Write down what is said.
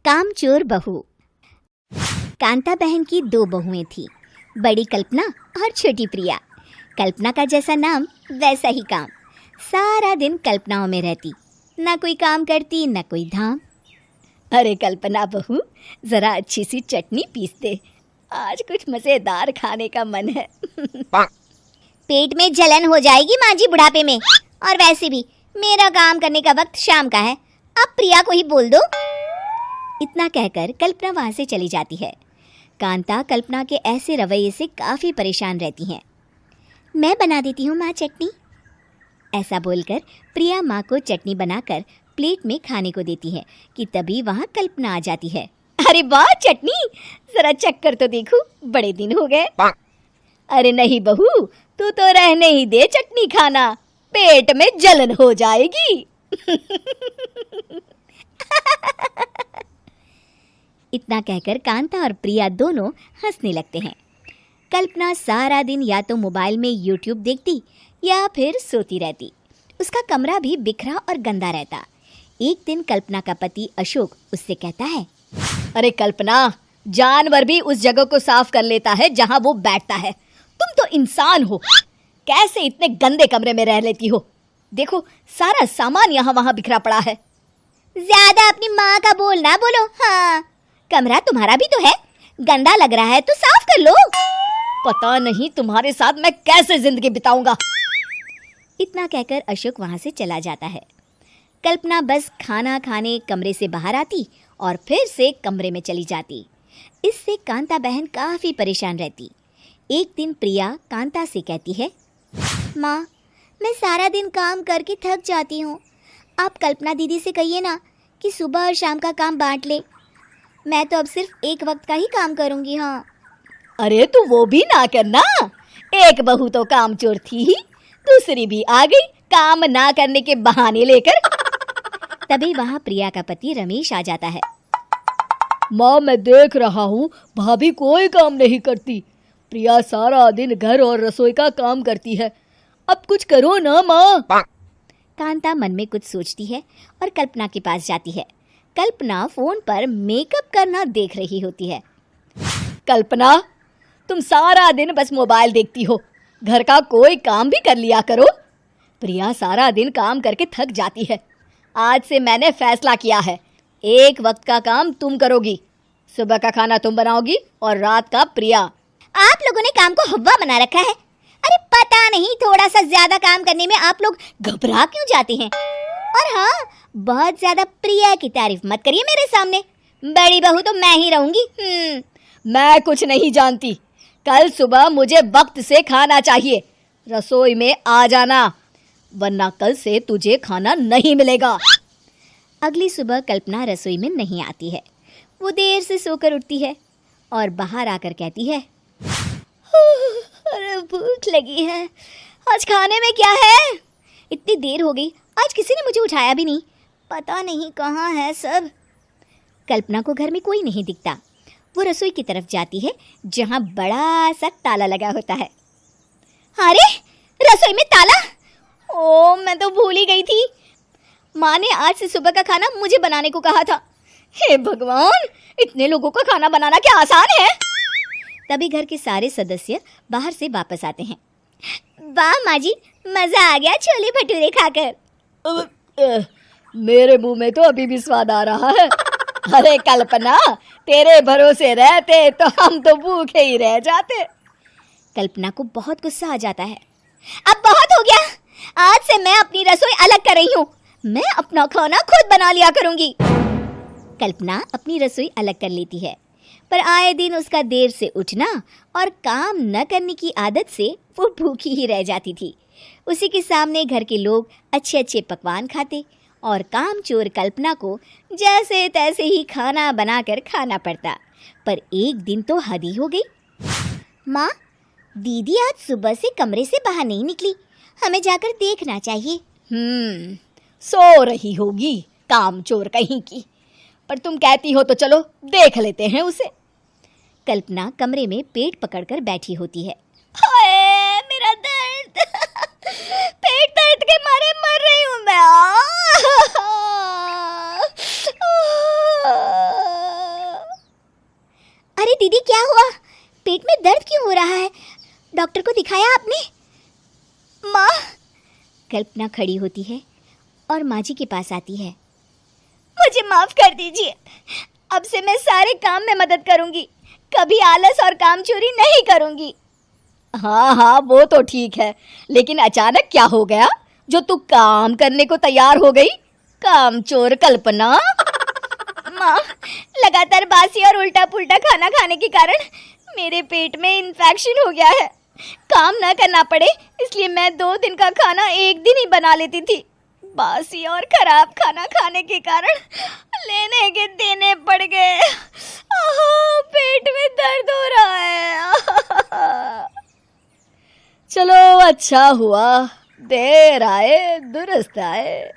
कामचोर बहू। कांता बहन की 2 बहुएं थीं, बड़ी कल्पना और छोटी प्रिया। कल्पना का जैसा नाम वैसा ही काम। सारा दिन कल्पनाओं में रहती, ना कोई काम करती ना कोई धाम। अरे कल्पना बहू, जरा अच्छी सी चटनी पीस दे, आज कुछ मजेदार खाने का मन है। पेट में जलन हो जाएगी माँ जी बुढ़ापे में, और वैसे भी मेरा काम करने का वक्त शाम का है, अब प्रिया को ही बोल दो। इतना कहकर कल्पना वहां से चली जाती है। कांता कल्पना के ऐसे रवैये से काफी परेशान रहती हैं। मैं बना देती हूँ माँ चटनी, ऐसा बोलकर प्रिया माँ को चटनी बनाकर प्लेट में खाने को देती है कि तभी वहाँ कल्पना आ जाती है। अरे वाह चटनी, जरा चख कर तो देखूं, बड़े दिन हो गए। अरे नहीं बहू, तू तो रहने ही दे चटनी खाना, पेट में जलन हो जाएगी। इतना कहकर कांता और प्रिया दोनों हंसने लगते हैं। कल्पना सारा दिन या तो मोबाइल में यूट्यूब देखती या फिर सोती रहती। उसका कमरा भी बिखरा और गंदा रहता। एक दिन कल्पना का पति अशोक उससे कहता है, अरे कल्पना, जानवर भी उस जगह को साफ कर लेता है जहां वो बैठता है, तुम तो इंसान हो, कैसे इतने गंदे कमरे में रह लेती हो? देखो सारा सामान यहाँ वहाँ बिखरा पड़ा है। ज्यादा अपनी माँ का बोल ना बोलो। हाँ, कमरा तुम्हारा भी तो है, गंदा लग रहा है तो साफ कर लो। पता नहीं तुम्हारे साथ मैं कैसे जिंदगी बिताऊंगा। इतना कहकर अशोक वहां से चला जाता है। कल्पना बस खाना खाने कमरे से बाहर आती और फिर से कमरे में चली जाती। इससे कांता बहन काफी परेशान रहती। एक दिन प्रिया कांता से कहती है, माँ, मैं सारा दिन काम करके थक जाती हूँ, आप कल्पना दीदी से कहिए ना कि सुबह और शाम का काम बांट ले, मैं तो अब सिर्फ एक वक्त का ही काम करूँगी। हाँ। अरे तू वो भी ना करना, एक बहू तो कामचोर थी ही, दूसरी भी आ गई काम ना करने के बहाने लेकर। तभी वहाँ प्रिया का पति रमेश आ जाता है। माँ, मैं देख रहा हूँ भाभी कोई काम नहीं करती, प्रिया सारा दिन घर और रसोई का काम करती है, अब कुछ करो ना माँ। कांता मन में कुछ सोचती है और कल्पना के पास जाती है। कल्पना फोन पर मेकअप करना देख रही होती है। कल्पना, तुम सारा दिन बस मोबाइल देखती हो, घर का कोई काम भी कर लिया करो। प्रिया सारा दिन काम करके थक जाती है, आज से मैंने फैसला किया है, एक वक्त का काम तुम करोगी, सुबह का खाना तुम बनाओगी और रात का प्रिया। आप लोगों ने काम को हव्वा बना रखा है। अरे पता नहीं थोड़ा सा ज्यादा काम करने में आप लोग घबरा क्यों जाते हैं। और हाँ, बहुत ज्यादा प्रिया की तारीफ मत करिए मेरे सामने, बड़ी बहू तो मैं ही रहूंगी। मैं कुछ नहीं जानती, कल सुबह मुझे वक्त से खाना चाहिए, रसोई में आ जाना, वरना कल से तुझे खाना नहीं मिलेगा। अगली सुबह कल्पना रसोई में नहीं आती है। वो देर से सोकर उठती है और बाहर आकर कहती है, अरे भूख लगी है, आज खाने में क्या है? इतनी देर हो गई, आज किसी ने मुझे उठाया भी नहीं, पता नहीं कहाँ है सब। कल्पना को घर में कोई नहीं दिखता। वो रसोई की तरफ जाती है जहाँ बड़ा सा ताला लगा होता है। अरे रसोई में ताला! ओ, मैं तो भूल ही गई थी। माँ ने आज से सुबह का खाना मुझे बनाने को कहा था। हे भगवान, इतने लोगों का खाना बनाना क्या आसान है? तभी घर के सारे सदस्य बाहर से वापस आते हैं। वाह माँ जी, मजा आ गया छोले भटूरे खाकर। मेरे मुंह में तो अभी भी स्वाद आ रहा है। अरे कल्पना, तेरे भरोसे रहते तो हम तो भूखे ही रह जाते। कल्पना को बहुत गुस्सा आ जाता है। अब बहुत हो गया, आज से मैं अपनी रसोई अलग कर रही हूँ, मैं अपना खाना खुद बना लिया करूँगी। कल्पना अपनी रसोई अलग कर लेती है, पर आए दिन उसका देर से उठना और काम न करने की आदत से वो भूखी ही रह जाती थी। उसी के सामने घर के लोग अच्छे अच्छे पकवान खाते और कामचोर कल्पना को जैसे तैसे ही खाना बनाकर खाना पड़ता। पर एक दिन तो हद ही हो गई। माँ, दीदी आज सुबह से कमरे से बाहर नहीं निकली, हमें जाकर देखना चाहिए। सो रही होगी कामचोर कहीं की, पर तुम कहती हो तो चलो देख लेते हैं उसे। कल्पना कमरे में पेट पकड़कर बैठी होती है। हाय मेरा दर्द, पेट दर्द के मारे मर रही हूँ मैं। क्या हुआ? पेट में दर्द क्यों हो रहा है? डॉक्टर को दिखाया आपने? माँ। कल्पना खड़ी होती है और माँ जी के पास आती है। मुझे माफ कर दीजिए, अब से मैं सारे काम में मदद करूंगी, कभी आलस और काम चोरी नहीं करूंगी। हाँ हाँ, वो तो ठीक है, लेकिन अचानक क्या हो गया जो तू काम करने को तैयार हो गई? काम चोर कल्पना। माँ, लगातार बासी और उल्टा पुल्टा खाना खाने के कारण मेरे पेट में इन्फेक्शन हो गया है। काम ना करना पड़े इसलिए मैं 2 दिन का खाना एक दिन ही बना लेती थी। बासी और खराब खाना खाने के कारण लेने के देने पड़ गए। पेट में दर्द हो रहा है। चलो अच्छा हुआ, देर आए दुरुस्त आए।